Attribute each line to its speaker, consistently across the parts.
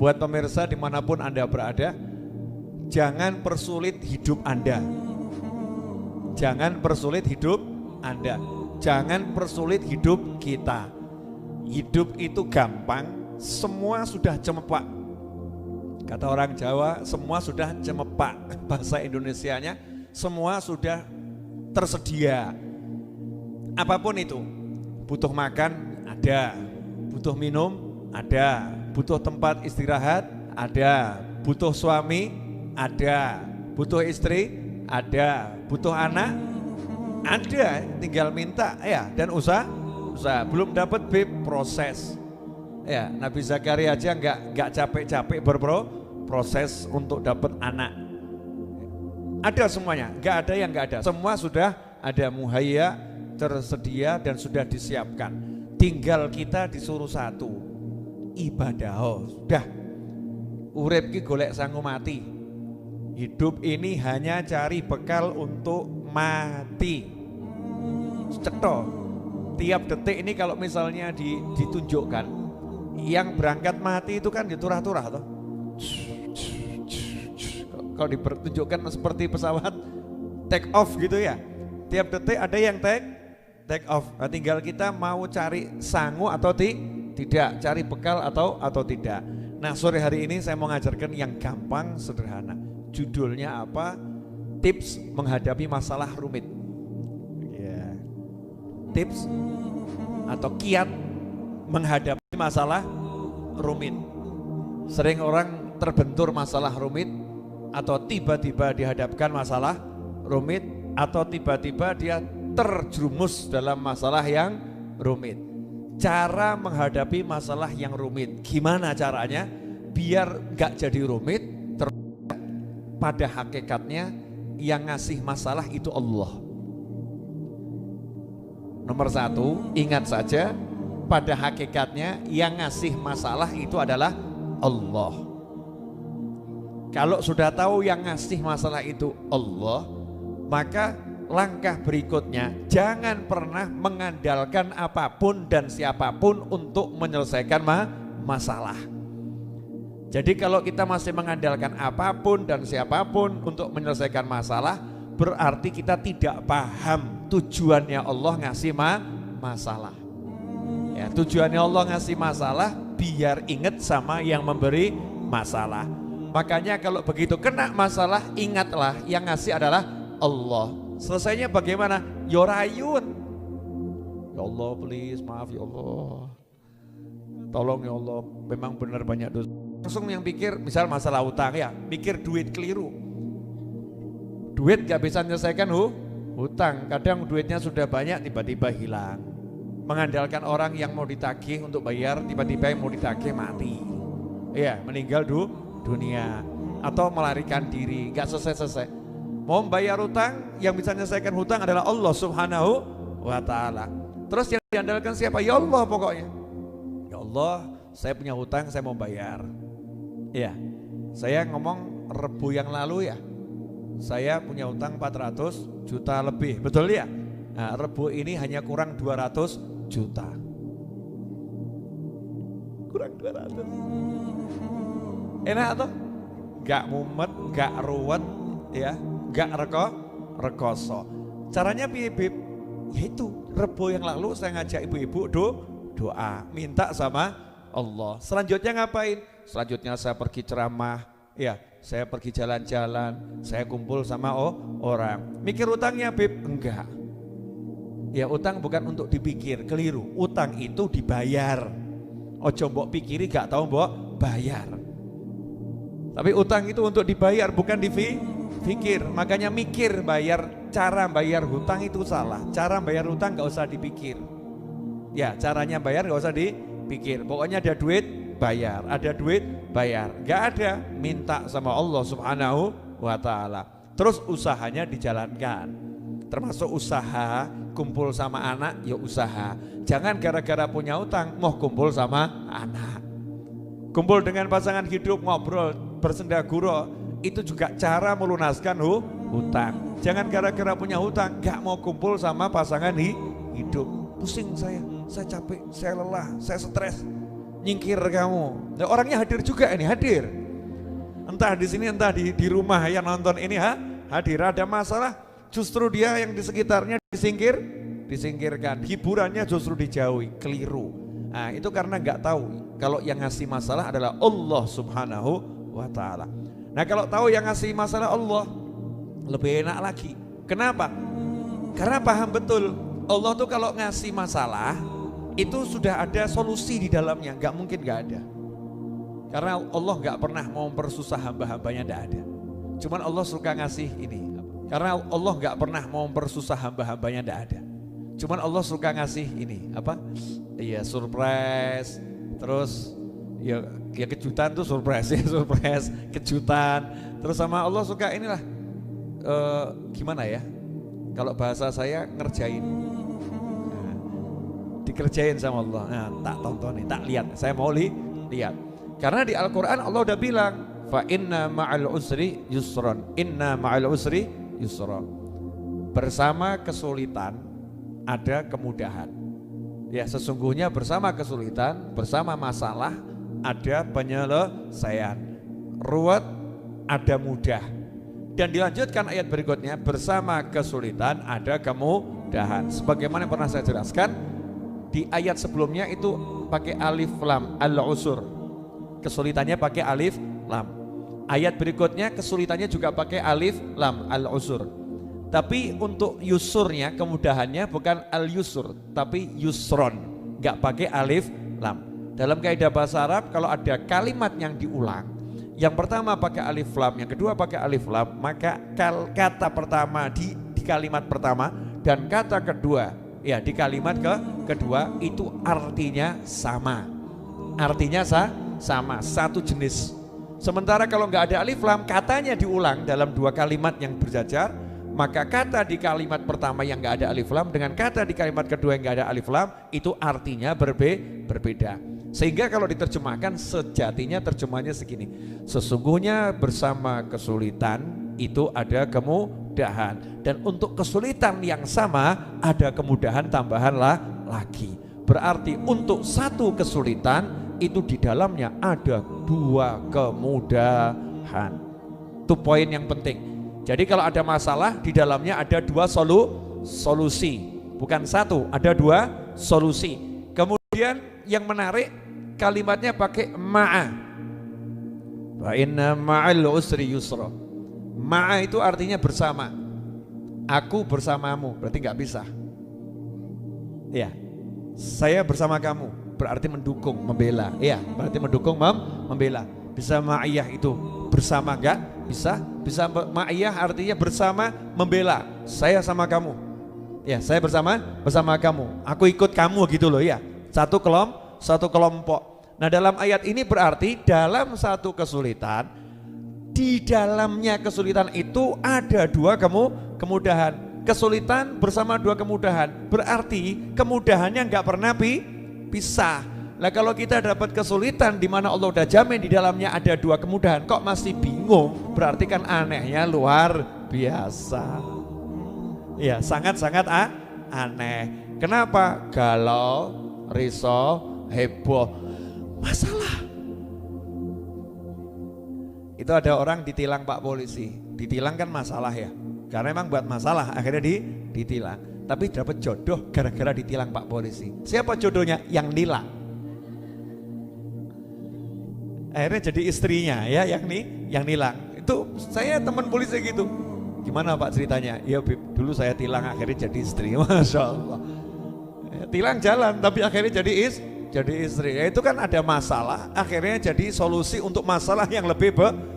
Speaker 1: Buat pemirsa dimanapun Anda berada, jangan persulit hidup Anda. Jangan persulit hidup Anda. Jangan persulit hidup kita. Hidup itu gampang, semua sudah cemepak. Kata orang Jawa, semua sudah cemepak. Bahasa Indonesianya, semua sudah tersedia. Apapun itu, butuh makan ada, butuh minum ada, butuh tempat istirahat ada, butuh suami ada, butuh istri ada, butuh anak ada, tinggal minta ya, dan usaha. Belum dapat proses ya. Nabi Zakaria aja nggak capek-capek berproses untuk dapat anak. Ada semuanya, nggak ada yang nggak ada, semua sudah ada, muhayya, tersedia dan sudah disiapkan. Tinggal kita disuruh satu, ibadah. Sudah, urip ki golek sangu mati. Hidup ini hanya cari bekal untuk mati. Cetok. Tiap detik ini kalau misalnya ditunjukkan, yang berangkat mati itu kan diturah-turah toh. Kalau dipertunjukkan seperti pesawat take off gitu ya. Tiap detik ada yang take off. Nah, tinggal kita mau cari sangu atau tidak, cari bekal atau tidak. Nah, sore hari ini saya mau ngajarkan yang gampang, sederhana. Judulnya apa? Tips menghadapi masalah rumit. Ya. Tips atau kiat menghadapi masalah rumit. Sering orang terbentur masalah rumit, atau tiba-tiba dihadapkan masalah rumit, atau tiba-tiba dia terjerumus dalam masalah yang rumit. Cara menghadapi masalah yang rumit, gimana caranya biar gak jadi rumit? Pada hakikatnya yang ngasih masalah itu Allah. Nomor satu, ingat saja, pada hakikatnya yang ngasih masalah itu adalah Allah. Kalau sudah tahu yang ngasih masalah itu Allah, maka langkah berikutnya jangan pernah mengandalkan apapun dan siapapun untuk menyelesaikan masalah. Jadi kalau kita masih mengandalkan apapun dan siapapun untuk menyelesaikan masalah, berarti kita tidak paham tujuannya Allah ngasih masalah. Ya, tujuannya Allah ngasih masalah biar ingat sama yang memberi masalah. Makanya kalau begitu kena masalah, ingatlah yang ngasih adalah Allah. Selesainya bagaimana? Yorayun. Ya Allah, please, maaf ya Allah. Tolong ya Allah, memang benar banyak dosa. Langsung yang pikir, misal masalah utang ya, pikir duit keliru. Duit gak bisa menyelesaikan hutang. Kadang duitnya sudah banyak, tiba-tiba hilang. Mengandalkan orang yang mau ditagih untuk bayar, tiba-tiba yang mau ditagih mati. Iya, meninggal dunia. Atau melarikan diri, gak selesai-selesai. Mau bayar hutang, yang bisa menyelesaikan hutang adalah Allah Subhanahu wa ta'ala. Terus yang diandalkan siapa? Ya Allah pokoknya. Ya Allah, saya punya hutang, saya mau bayar. Ya, saya ngomong Rebu yang lalu ya, saya punya hutang 400 juta lebih, betul ya? Nah, Rebu ini hanya kurang 200 juta. Kurang 200. Enak atau? Gak mumet, gak ruwet, ya, gak rekoso. Caranya bib, yaitu Rebu yang lalu saya ngajak ibu-ibu doa, minta sama Allah. Selanjutnya ngapain? Selanjutnya saya pergi ceramah, ya, saya pergi jalan-jalan, saya kumpul sama orang. Mikir utangnya bib? Enggak. Ya, utang bukan untuk dipikir, keliru. Utang itu dibayar. Ojo mbok pikiri gak tahu mbok bayar. Tapi utang itu untuk dibayar, bukan dipikir. Makanya mikir bayar, cara bayar hutang itu salah. Cara bayar hutang gak usah dipikir. Ya, caranya bayar gak usah dipikir. Pokoknya ada duit, bayar, ada duit, bayar. Gak ada, minta sama Allah Subhanahu wa ta'ala. Terus usahanya dijalankan. Termasuk usaha, kumpul sama anak, ya usaha. Jangan gara-gara punya utang, mau kumpul sama anak. Kumpul dengan pasangan hidup, ngobrol, bersendaguro, itu juga cara melunaskan hutang. Jangan gara-gara punya hutang, gak mau kumpul sama pasangan hidup. Pusing saya capek, saya lelah, saya stres. nyingkir kamu. Nah, orangnya hadir juga ini, hadir. Entah di sini, entah di rumah yang nonton ini hadir. Ada masalah, justru dia yang di sekitarnya disingkirkan. Hiburannya justru dijauhi, keliru. Nah, itu karena nggak tahu kalau yang ngasih masalah adalah Allah Subhanahu wa Ta'ala. Nah, kalau tahu yang ngasih masalah Allah, lebih enak lagi. Kenapa? Karena paham betul Allah tuh kalau ngasih masalah itu sudah ada solusi di dalamnya, nggak mungkin nggak ada. Karena Allah nggak pernah mau mempersusah hamba-hambanya, nggak ada. Cuman Allah suka ngasih ini. Karena Allah nggak pernah mau mempersusah hamba-hambanya, nggak ada. Cuman Allah suka ngasih ini apa? Iya, surprise. Terus ya kejutan tuh surprise ya, surprise, kejutan. Terus sama Allah suka inilah gimana ya? Kalau bahasa saya ngerjain, dikerjain sama Allah. Nah, tak tonton nih, tak lihat. Saya mau lihat. Karena di Al-Quran Allah udah bilang, fa inna ma'al usri yusron, inna ma'al usri yusron. Bersama kesulitan ada kemudahan. Ya, sesungguhnya bersama kesulitan, bersama masalah ada penyelesaian. Ruwet ada mudah. Dan dilanjutkan ayat berikutnya, bersama kesulitan ada kemudahan. Sebagaimana yang pernah saya jelaskan, di ayat sebelumnya itu pakai alif lam, al-usur. Kesulitannya pakai alif lam. Ayat berikutnya kesulitannya juga pakai alif lam, al-usur. Tapi untuk yusurnya, kemudahannya bukan al-yusur, tapi yusron. Gak pakai alif lam. Dalam kaidah bahasa Arab, kalau ada kalimat yang diulang, yang pertama pakai alif lam, yang kedua pakai alif lam, maka kata pertama di kalimat pertama dan kata kedua ya di kalimat kedua itu artinya sama. Artinya sama, satu jenis. Sementara kalau nggak ada alif lam, katanya diulang dalam dua kalimat yang berjajar, maka kata di kalimat pertama yang nggak ada alif lam dengan kata di kalimat kedua yang nggak ada alif lam itu artinya berbeda. Sehingga kalau diterjemahkan sejatinya terjemahnya segini, sesungguhnya bersama kesulitan itu ada kemudahan, dan untuk kesulitan yang sama ada kemudahan tambahan lagi. Berarti untuk satu kesulitan itu di dalamnya ada dua kemudahan. Itu poin yang penting. Jadi kalau ada masalah di dalamnya ada dua solusi, bukan satu, ada dua solusi. Kemudian yang menarik kalimatnya pakai ma'a. Wa inna ma'al usri yusra. Ma'a itu artinya bersama. Aku bersamamu, berarti nggak bisa. Ya, saya bersama kamu berarti mendukung, membela. Ya, berarti mendukung, membela. Bisa ma'iyah itu bersama, nggak bisa. Bisa ma'iyah artinya bersama, membela. Saya sama kamu. Ya, saya bersama kamu. Aku ikut kamu gitu loh ya. Satu kelompok. Nah, dalam ayat ini berarti dalam satu kesulitan, di dalamnya kesulitan itu ada dua kemudahan. Kesulitan bersama dua kemudahan, berarti kemudahannya nggak pernah pisah. Nah, kalau kita dapat kesulitan di mana Allah udah jamin di dalamnya ada dua kemudahan, kok masih bingung? Berarti kan anehnya luar biasa. Ya, sangat-sangat aneh. Kenapa? Galau, risau, heboh, masalah. Itu ada orang ditilang Pak Polisi. Ditilang kan masalah ya, karena emang buat masalah akhirnya ditilang. Tapi dapat jodoh gara-gara ditilang Pak Polisi. Siapa jodohnya? Yang nilang. Akhirnya jadi istrinya ya yang nilang. Itu saya teman polisi gitu. Gimana Pak ceritanya? Ya dulu saya tilang akhirnya jadi istri. Masya Allah. Tilang jalan tapi akhirnya jadi istri. Ya, itu kan ada masalah, akhirnya jadi solusi untuk masalah yang lebih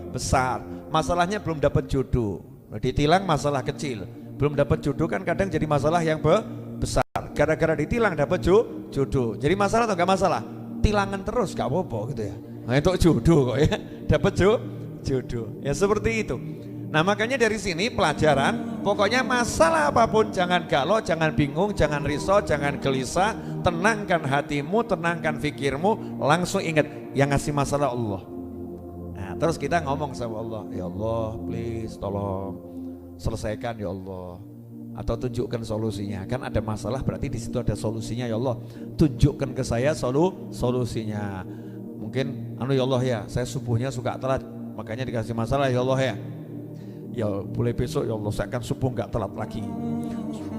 Speaker 1: besar. Masalahnya belum dapat jodoh. Ditilang masalah kecil, belum dapat jodoh kan kadang jadi masalah yang besar. Gara-gara ditilang dapat jodoh. Jadi masalah atau enggak masalah? Tilangan terus gak apa-apa gitu ya. Nah, itu jodoh kok ya. Dapat jodoh. Ya seperti itu. Nah, makanya dari sini pelajaran, pokoknya masalah apapun jangan galau, jangan bingung, jangan risau, jangan gelisah, tenangkan hatimu, tenangkan fikirmu, langsung ingat yang ngasih masalah Allah. Nah, terus kita ngomong sama Allah, ya Allah please tolong selesaikan ya Allah. atau tunjukkan solusinya. Kan ada masalah berarti di situ ada solusinya. Ya Allah, tunjukkan ke saya solusinya. Mungkin ya Allah ya, saya subuhnya suka telat, makanya dikasih masalah ya Allah ya. Ya boleh besok ya Allah saya akan subuh nggak telat lagi.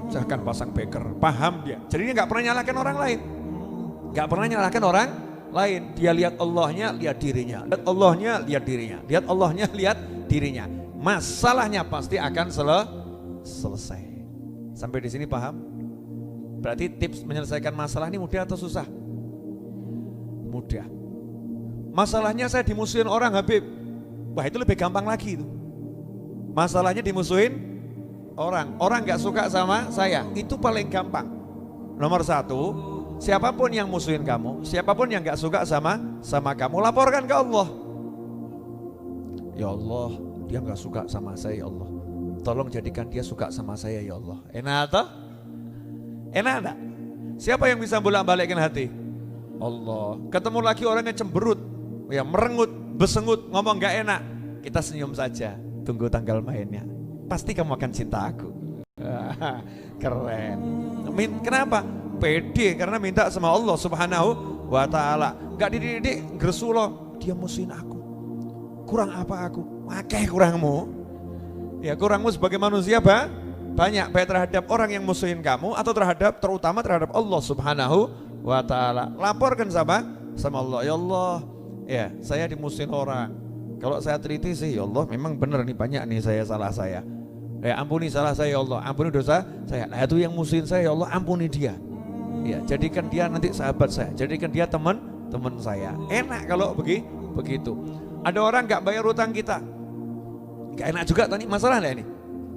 Speaker 1: Saya akan pasang beker. Paham dia. Jadi dia nggak pernah nyalahkan orang lain. Nggak pernah nyalahkan orang lain. Dia lihat Allahnya, lihat dirinya. Lihat Allahnya, lihat dirinya. Lihat Allahnya, lihat dirinya. Masalahnya pasti akan selesai. Sampai di sini paham? Berarti tips menyelesaikan masalah ini mudah atau susah? Mudah. Masalahnya saya dimusuhin orang Habib. Wah itu lebih gampang lagi itu. Masalahnya dimusuhin orang gak suka sama saya, itu paling gampang. Nomor satu, siapapun yang musuhin kamu, siapapun yang gak suka sama kamu, laporkan ke Allah. Ya Allah, dia gak suka sama saya ya Allah, tolong jadikan dia suka sama saya ya Allah. Enak atau? Enak enggak? Siapa yang bisa bolak-balikkan hati? Allah. Ketemu lagi orang yang cemberut, ya merengut, besengut, ngomong gak enak, kita senyum saja, tunggu tanggal mainnya. Pasti kamu akan cinta aku. Keren. Kenapa? Pede karena minta sama Allah Subhanahu wa ta'ala. Gak dididik, gersulo, dia musuhin aku. Kurang apa aku? Akeh kurangmu. Ya kurangmu sebagai manusia banyak, baik terhadap orang yang musuhin kamu atau terutama terhadap Allah Subhanahu wa ta'ala. Laporkan sama Allah. Ya Allah, ya saya dimusuhin orang. Kalau saya teliti sih ya Allah memang benar nih, banyak nih salah saya. Ya ampuni salah saya ya Allah, ampuni dosa saya. Nah itu yang musuhin saya ya Allah, ampuni dia. Ya jadikan dia nanti sahabat saya, jadikan dia teman saya. Enak kalau begitu. Ada orang gak bayar utang kita, gak enak juga tadi masalah lah ini.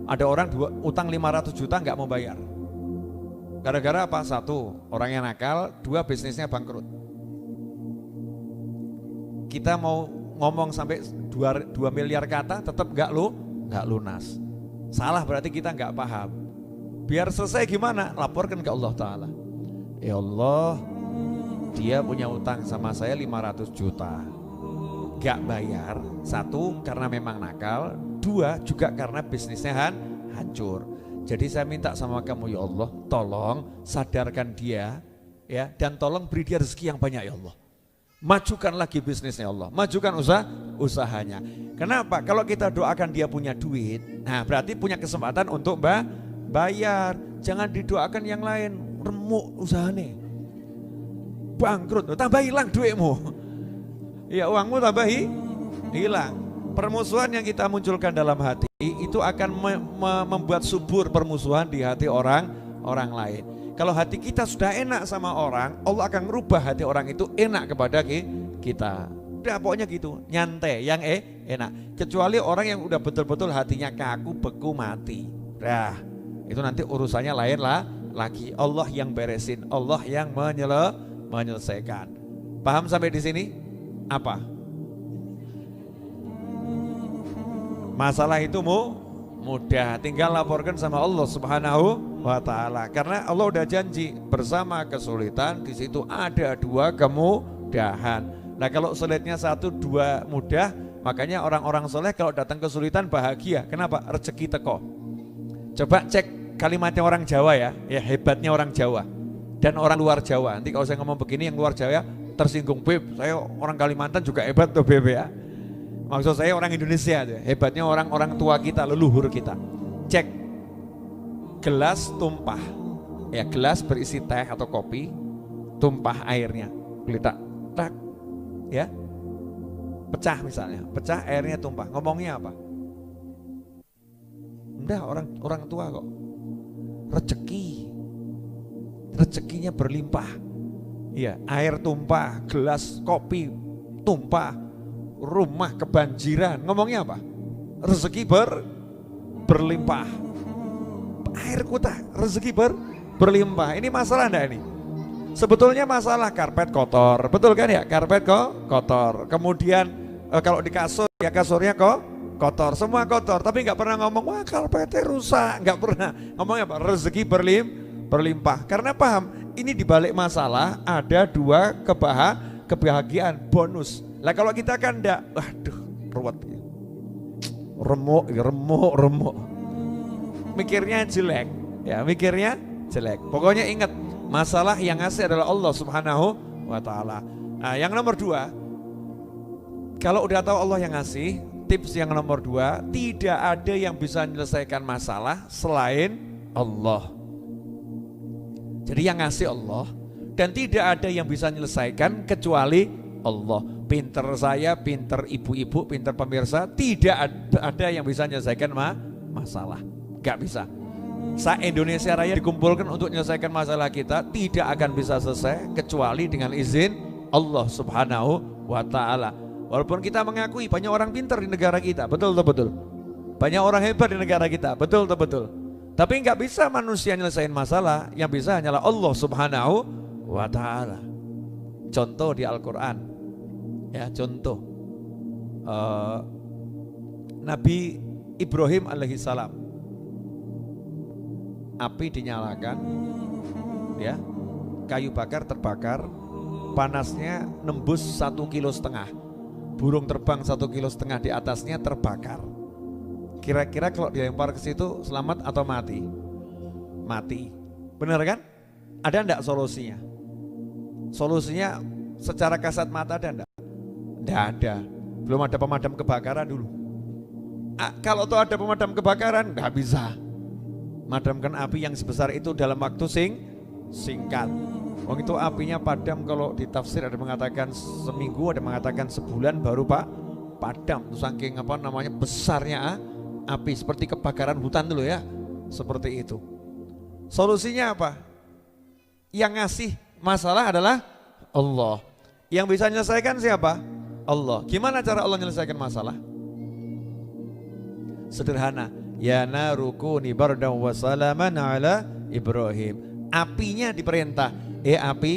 Speaker 1: Ada orang utang 500 juta gak mau bayar. Gara-gara apa? Satu, orang yang nakal. Dua, bisnisnya bangkrut. Kita mau ngomong sampai 2 miliar kata tetap gak lunas. Salah berarti kita gak paham. Biar selesai gimana? Laporkan ke Allah Ta'ala. Ya Allah, dia punya utang sama saya 500 juta. Gak bayar. Satu, karena memang nakal. Dua, juga karena bisnisnya hancur. Jadi saya minta sama kamu ya Allah, tolong sadarkan dia ya, dan tolong beri dia rezeki yang banyak ya Allah. Majukan lagi bisnisnya Allah, majukan usahanya. Kenapa? Kalau kita doakan dia punya duit, nah berarti punya kesempatan untuk bayar. Jangan didoakan yang lain, remuk usahanya, bangkrut, tambah hilang duitmu. Ya uangmu tambah hilang. Permusuhan yang kita munculkan dalam hati itu akan membuat subur permusuhan di hati orang lain. Kalau hati kita sudah enak sama orang, Allah akan merubah hati orang itu enak kepada kita. Udah pokoknya gitu, nyantai, yang enak. Kecuali orang yang udah betul-betul hatinya kaku, beku, mati. Nah, itu nanti urusannya lain lagi. Allah yang beresin, Allah yang menyelesaikan. Paham sampai di sini? Apa? Masalah itu mudah, tinggal laporkan sama Allah Subhanahu wa ta'ala. Karena Allah udah janji bersama kesulitan di situ ada 2 kemudahan. Nah kalau sulitnya 1, 2 mudah, makanya orang-orang soleh kalau datang kesulitan bahagia. Kenapa? Rezeki teko. Coba cek kalimatnya orang Jawa ya hebatnya orang Jawa dan orang luar Jawa. Nanti kalau saya ngomong begini yang luar Jawa tersinggung, Beb, saya orang Kalimantan juga hebat tuh Beb ya. Maksud saya orang Indonesia, hebatnya orang-orang tua kita, leluhur kita. Cek gelas tumpah, ya gelas berisi teh atau kopi, tumpah airnya, geletak, tak, ya, pecah misalnya, pecah airnya tumpah. Ngomongnya apa? Udah orang tua kok. Rezekinya berlimpah. Iya, air tumpah, gelas kopi tumpah, rumah kebanjiran. Ngomongnya apa? Rezeki berlimpah. Air kutah, rezeki berlimpah. Ini masalah enggak ini? Sebetulnya masalah karpet kotor, betul kan ya? Karpet kotor. Kemudian kalau di kasur ya kasurnya kotor, semua kotor. Tapi nggak pernah ngomong wah karpetnya rusak, nggak pernah. Ngomongnya apa? Rezeki berlimpah. Karena paham, ini dibalik masalah ada 2 kebahagiaan bonus. Lah kalau kita kan enggak, waduh, ruwet. Remuk. Mikirnya jelek. Ya, mikirnya jelek. Pokoknya ingat, masalah yang ngasih adalah Allah Subhanahu wa taala. Nah, yang nomor 2, kalau udah tahu Allah yang ngasih, tips yang nomor 2, tidak ada yang bisa menyelesaikan masalah selain Allah. Jadi yang ngasih Allah, dan tidak ada yang bisa menyelesaikan kecuali Allah. Pinter saya, pinter ibu-ibu, pinter pemirsa, tidak ada yang bisa menyelesaikan masalah. Gak bisa. Indonesia Raya dikumpulkan untuk menyelesaikan masalah kita, tidak akan bisa selesai kecuali dengan izin Allah Subhanahu wa taala. Walaupun kita mengakui banyak orang pintar di negara kita, betul. Banyak orang hebat di negara kita, betul. Tapi nggak bisa manusia nyelesain masalah, yang bisa hanyalah Allah Subhanahu wa taala. Contoh di Al-Quran, ya contoh Nabi Ibrahim alaihissalam, api dinyalakan, ya kayu bakar terbakar, panasnya nembus 1,5 kilo, burung terbang 1,5 kilo di atasnya terbakar. Kira-kira kalau dilempar ke situ selamat atau mati? Mati. Benar kan? Ada enggak solusinya? Solusinya secara kasat mata ada enggak? Enggak ada. Belum ada pemadam kebakaran dulu. Kalau tuh ada pemadam kebakaran enggak bisa madamkan api yang sebesar itu dalam waktu singkat. Wong itu apinya padam, kalau di tafsir ada mengatakan seminggu, ada mengatakan sebulan baru padam. Saking besarnya api, seperti kebakaran hutan dulu ya, seperti itu. Solusinya apa? Yang ngasih masalah adalah Allah. Yang bisa menyelesaikan siapa? Allah. Gimana cara Allah menyelesaikan masalah? Sederhana. Ya narukuni bardan wa salaman ala Ibrahim. Apinya diperintah, api,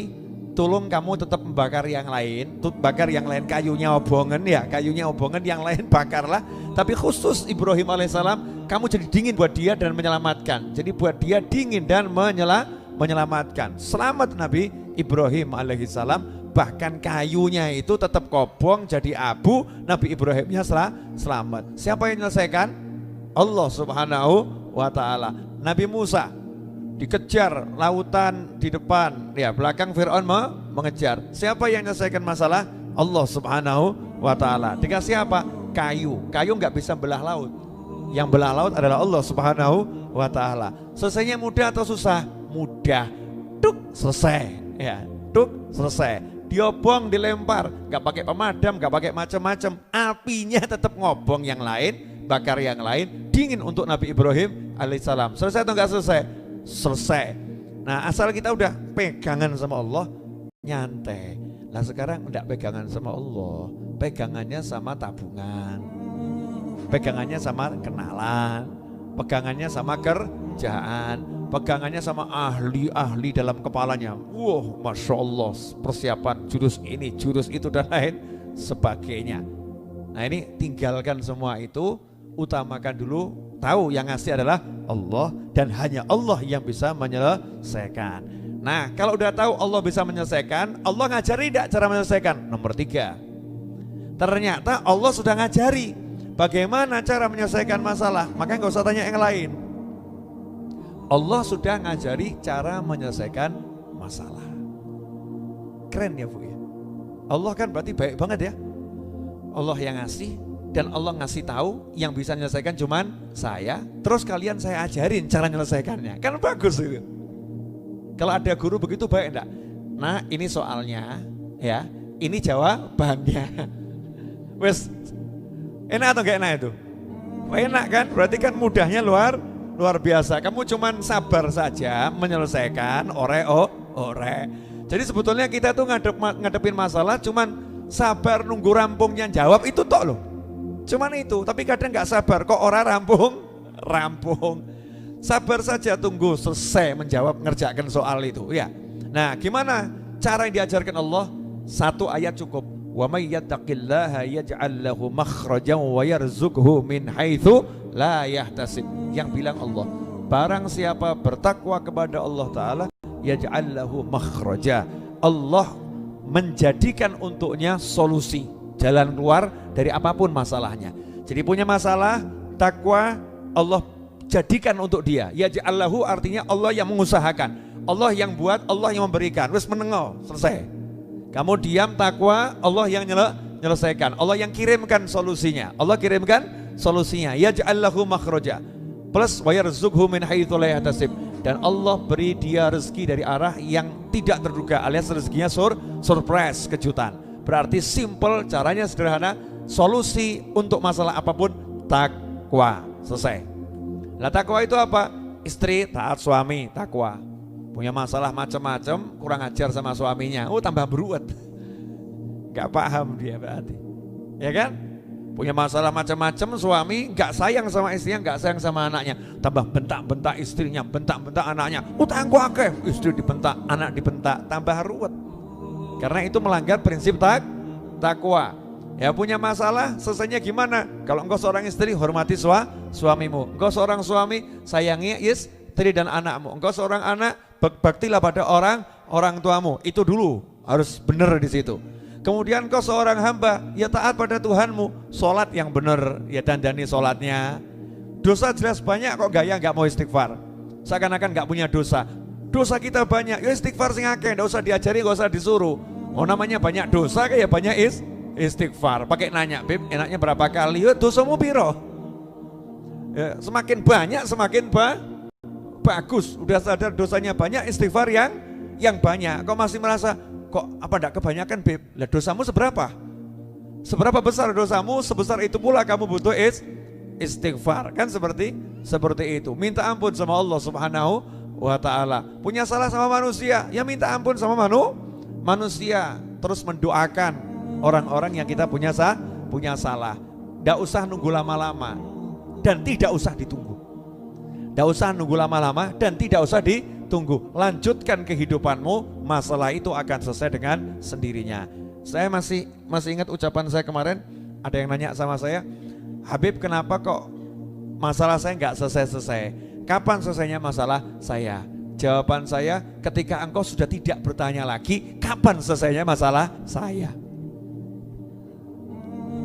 Speaker 1: tolong kamu tetap membakar yang lain, bakar yang lain, kayunya obongan ya, kayunya obongan, yang lain bakarlah. Tapi khusus Ibrahim alaihissalam, kamu jadi dingin buat dia dan menyelamatkan. Jadi buat dia dingin dan menyelamatkan. Selamat Nabi Ibrahim alaihissalam, bahkan kayunya itu tetap kobong jadi abu, Nabi Ibrahimnya selamat. Siapa yang menyelesaikan? Allah Subhanahu wa taala. Nabi Musa dikejar lautan di depan, ya belakang Fir'aun mengejar. Siapa yang menyelesaikan masalah? Allah Subhanahu wa taala. Dikasih apa? Kayu nggak bisa belah laut. Yang belah laut adalah Allah Subhanahu wa taala. Selesainya mudah atau susah? Mudah. Tuk selesai, ya. Tuk selesai. Diobong, dilempar, nggak pakai pemadam, nggak pakai macam-macam. Apinya tetap ngobong yang lain, bakar yang lain, dingin untuk Nabi Ibrahim alaihissalam. Selesai atau nggak selesai? Selesai. Nah, asal kita udah pegangan sama Allah, nyantai. Nah sekarang udah pegangan sama Allah, pegangannya sama tabungan, pegangannya sama kenalan, pegangannya sama kerjaan, pegangannya sama ahli-ahli dalam kepalanya. Wah, Masya Allah, persiapan jurus ini, jurus itu dan lain sebagainya. Nah ini tinggalkan semua itu, utamakan dulu, tahu yang ngasih adalah Allah dan hanya Allah yang bisa menyelesaikan. Nah kalau udah tahu Allah bisa menyelesaikan, Allah ngajari tidak cara menyelesaikan? Nomor 3, ternyata Allah sudah ngajari bagaimana cara menyelesaikan masalah, maka nggak usah tanya yang lain. Allah sudah ngajari cara menyelesaikan masalah. Keren ya Bu ya. Allah kan berarti baik banget ya. Allah yang ngasih, dan Allah ngasih tahu yang bisa menyelesaikan cuman saya, terus kalian saya ajarin cara menyelesaikannya. Kan bagus itu. Kalau ada guru begitu baik enggak? Nah ini soalnya ya, ini jawabannya. Wes, enak atau enggak enak itu? Enak kan? Berarti kan mudahnya luar biasa. Kamu cuman sabar saja menyelesaikan ore. Jadi sebetulnya kita tuh ngadepin masalah cuman sabar nunggu rampungnya jawab itu tok loh. Cuman itu, tapi kadang nggak sabar kok orang rampung. Sabar saja tunggu selesai menjawab, ngerjakan soal itu ya. Nah gimana cara yang diajarkan Allah? Satu ayat cukup. Wa may yattaqillaha yaj'al lahu makhrajan wa yarzuqhu min haitsu la yahtasib. Yang bilang Allah, barang siapa bertakwa kepada Allah Ta'ala, yaj'al lahu makhraja, Allah menjadikan untuknya solusi, jalan keluar dari apapun masalahnya. Jadi punya masalah, takwa, Allah jadikan untuk dia. Yaj'allahu artinya Allah yang mengusahakan, Allah yang buat, Allah yang memberikan. Wis menengok, selesai. Kamu diam takwa, Allah yang menyelesaikan, Allah yang kirimkan solusinya. Allah kirimkan solusinya. Yaj'allahu makhraja. Plus wa yarzuqhu min haitsu la yahtasib. Dan Allah beri dia rezeki dari arah yang tidak terduga, alias rezekinya surprise, kejutan. Berarti simple, caranya sederhana, solusi untuk masalah apapun takwa. Selesai. Lah takwa itu apa? Istri taat suami, takwa. Punya masalah macam-macam, kurang ajar sama suaminya, tambah beruat. Gak paham dia berarti. Ya kan? Punya masalah macam-macam, suami gak sayang sama istrinya, gak sayang sama anaknya, tambah bentak-bentak istrinya, bentak-bentak anaknya. Utangku akeh, istri dibentak, anak dibentak, tambah ruwet. Karena itu melanggar prinsip takwa. Ya, punya masalah, selesainya gimana? Kalau engkau seorang istri, hormati suamimu. Engkau seorang suami, sayangi istri dan anakmu. Engkau seorang anak, baktilah pada orang tuamu. Itu dulu harus benar di situ. Kemudian kau seorang hamba, ya taat pada Tuhanmu, sholat yang benar, ya dandani sholatnya. Dosa jelas banyak kok gaya nggak mau istighfar, seakan-akan nggak punya dosa. Dosa kita banyak, ya istighfar sing akeh, nggak usah diajari, nggak usah disuruh. Oh namanya banyak dosa kayak banyak istighfar. Pakai nanya, Beb, enaknya berapa kali? Ya dosamu piro? Ya, semakin banyak semakin bagus. Udah sadar dosanya banyak, istighfar yang banyak. Kau masih merasa kok apa enggak kebanyakan, Beb? Lah dosamu seberapa? Seberapa besar dosamu, sebesar itu pula kamu butuh istighfar. Kan seperti itu. Minta ampun sama Allah Subhanahu wa ta'ala. Punya salah sama manusia, ya minta ampun sama manusia. Terus mendoakan orang-orang yang kita punya salah. Enggak usah nunggu lama-lama dan tidak usah ditunggu. Enggak usah nunggu lama-lama dan tidak usah ditunggu. Lanjutkan kehidupanmu, masalah itu akan selesai dengan sendirinya. Saya masih ingat ucapan saya kemarin, ada yang nanya sama saya, Habib kenapa kok masalah saya nggak selesai-selesai? Kapan selesainya masalah saya? Jawaban saya, ketika engkau sudah tidak bertanya lagi, kapan selesainya masalah saya?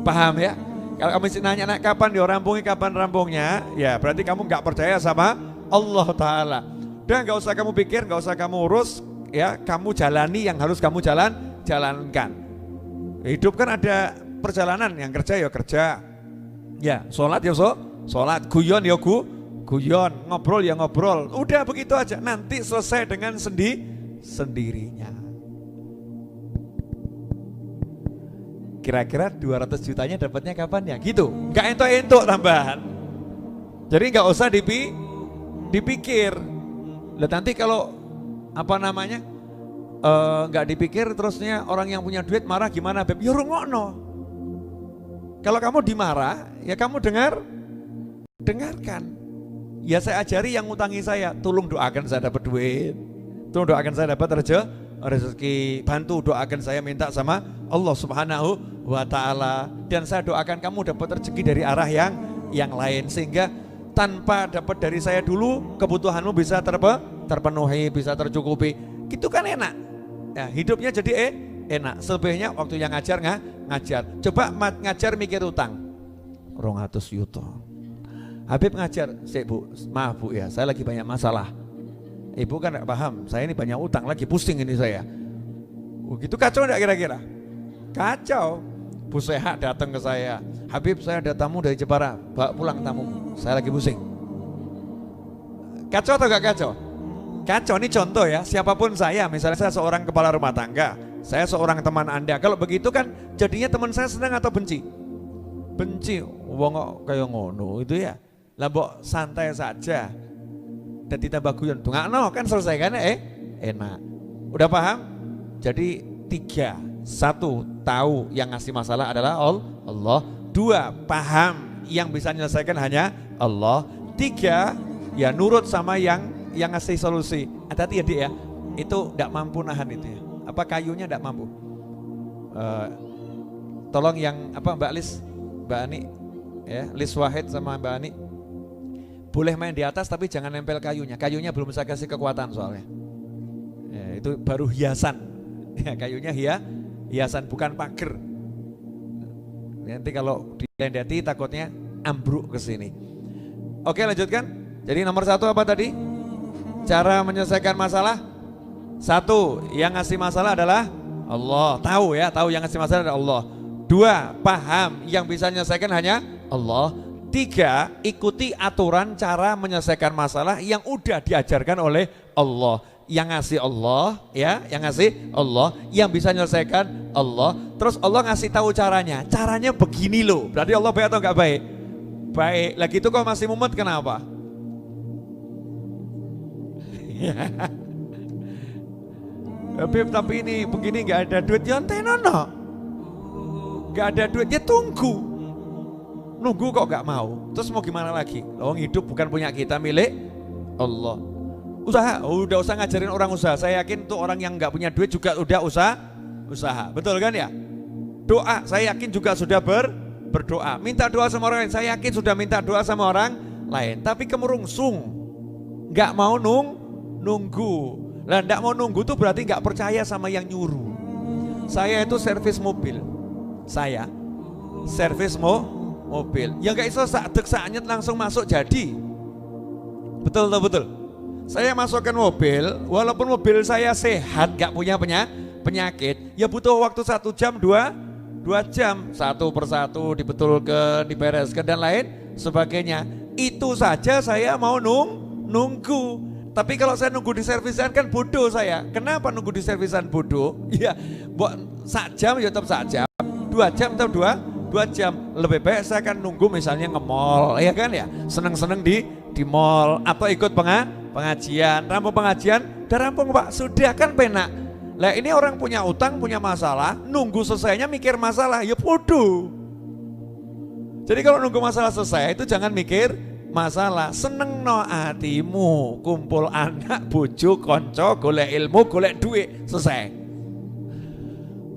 Speaker 1: Paham ya? Kalau kamu nanya kapan dirampungi, kapan rampungnya, ya berarti kamu nggak percaya sama Allah Ta'ala. Dan nggak usah kamu pikir, nggak usah kamu urus, ya kamu jalani yang harus kamu jalankan. Hidup kan ada perjalanan, yang kerja ya kerja, ya sholat ya sholat, guyon ya guyon, ngobrol ya ngobrol. Udah begitu aja, nanti selesai dengan sendirinya. Kira-kira 200 jutanya dapatnya kapan ya? Gitu, nggak entuk-entuk tambahan. Jadi nggak usah dipikir. Lah nanti kalau apa namanya nggak dipikir terusnya orang yang punya duit marah gimana, Beb? Ya rungokno. Kalau kamu dimarah, ya kamu dengarkan. Ya saya ajari yang ngutangi saya, tolong doakan saya dapat duit, tolong doakan saya dapat rezeki, bantu doakan saya minta sama Allah Subhanahu wa ta'ala. Dan saya doakan kamu dapat rezeki dari arah yang lain, sehingga tanpa dapat dari saya dulu kebutuhanmu bisa terpenuhi, bisa tercukupi. Gitu kan enak ya, hidupnya jadi enak. Selebihnya waktu yang ngajar ngajar. Coba ngajar mikir utang 200 yuto. Habib ngajar, Bu, maaf Bu ya, saya lagi banyak masalah. Ibu kan gak paham, saya ini banyak utang, lagi pusing ini saya. Gitu kacau gak kira-kira? Kacau. Bu Sehat datang ke saya, Habib saya ada tamu dari Jepara, bawa pulang tamu, saya lagi pusing. Kacau atau gak kacau? Kacau. Ini contoh ya, siapapun saya, misalnya saya seorang kepala rumah tangga, saya seorang teman Anda, kalau begitu kan jadinya teman saya senang atau benci? Benci, wong kok kayak ngono itu ya. Lah mbok santai saja. Dan ditambah guyon, dongakno kan selesai kan enak. Udah paham? Jadi 3, 1 tahu yang ngasih masalah adalah Allah. 2 paham yang bisa menyelesaikan hanya Allah. 3 ya nurut sama yang ngasih solusi. Hati-hati ya Dik ya, itu tidak mampu nahan itu ya. Apa kayunya tidak mampu. Tolong yang apa Mbak Lis, Mbak Ani ya, Lis Wahid sama Mbak Ani, boleh main di atas tapi jangan nempel kayunya. Kayunya belum bisa kasih kekuatan soalnya. Ya, itu baru hiasan. Ya, kayunya hiasan bukan pagar. Nanti kalau dilendati takutnya ambruk ke sini. Oke, lanjutkan. Jadi nomor satu apa tadi? Cara menyelesaikan masalah. Satu, yang ngasih masalah adalah Allah. Tahu ya, tahu yang ngasih masalah adalah Allah. Dua, paham yang bisa menyelesaikan hanya Allah. Tiga, ikuti aturan cara menyelesaikan masalah yang udah diajarkan oleh Allah. Yang ngasih Allah, ya, yang ngasih Allah, yang bisa menyelesaikan Allah. Terus Allah ngasih tahu caranya. Caranya begini loh. Berarti Allah baik atau enggak baik? Baik. Lagi itu kau masih mumet kenapa? Habib, tapi ini begini nggak ada duit ya tenono. Nggak ada duit ya tunggu. Nunggu kok nggak mau. Terus mau gimana lagi? Loh, hidup bukan punya kita, milik Allah. Usaha, udah usah ngajarin orang usaha. Saya yakin tuh orang yang nggak punya duit juga udah usaha. Betul kan ya? Doa, saya yakin juga sudah berdoa. Minta doa sama orang lain, saya yakin sudah minta doa sama orang lain. Tapi kemerungsung, nggak mau nunggu. Lah nggak mau nunggu tuh berarti nggak percaya sama yang nyuruh. Saya itu servis mobil. Saya servis mobil. Ya nggak iso saat langsung masuk jadi. Betul. Saya masukkan mobil, walaupun mobil saya sehat, nggak punya penyakit, ya butuh waktu 1 jam, 2 jam, satu persatu dibetulkan, dibereskan dan lain sebagainya. Itu saja saya mau nunggu. Tapi kalau saya nunggu di servisan kan bodoh saya. Kenapa nunggu di servisan bodoh? Ya, buat 1 jam ya tetap 1 jam, 2 jam tetap 2 jam. Lebih baik saya akan nunggu misalnya nge-mall, ya kan ya. Seneng-seneng di mall atau ikut pengajian. Rampung pengajian, udah rampung Pak, sudah kan penak. Lah ini orang punya utang, punya masalah, nunggu selesainya mikir masalah, ya bodoh. Jadi kalau nunggu masalah selesai itu jangan mikir masalah, seneng no hatimu, kumpul anak, bojo, konco, golek ilmu, golek duit, selesai.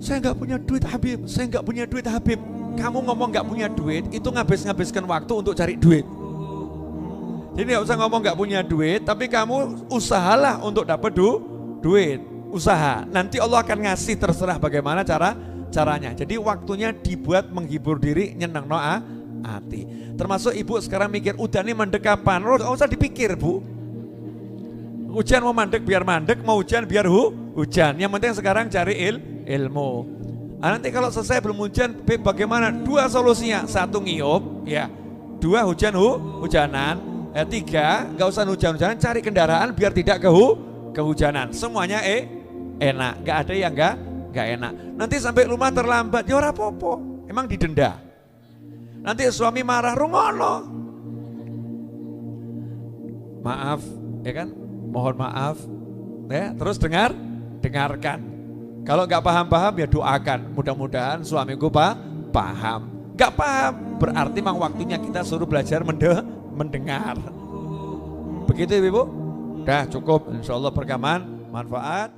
Speaker 1: Saya nggak punya duit Habib, saya nggak punya duit Habib. Kamu ngomong nggak punya duit, itu ngabiskan waktu untuk cari duit. Jadi nggak usah ngomong nggak punya duit, tapi kamu usahalah untuk dapat duit, usaha. Nanti Allah akan ngasih, terserah bagaimana caranya. Jadi waktunya dibuat menghibur diri, nyeneng no hati. Termasuk ibu sekarang mikir udah nih mandek kapan? Nggak usah dipikir bu. Hujan mau mandek biar mandek, mau hujan biar hujan. Yang penting sekarang cari ilmu. Nanti kalau selesai belum hujan, bagaimana? 2 solusinya, 1 ngiyup, ya. 2 hujanan. 3 nggak usah hujan-hujanan, cari kendaraan biar tidak kehujanan. Semuanya enak, nggak ada yang nggak enak. Nanti sampai rumah terlambat, ya ora apa-apa. Emang didenda. Nanti suami marah, rungono. Maaf, ya kan? Mohon maaf. Ya, terus dengarkan. Kalau nggak paham-paham ya doakan. Mudah-mudahan suamiku paham. Nggak paham, berarti memang waktunya kita suruh belajar mendengar. Begitu Ibu? Udah cukup, insya Allah perekaman manfaat.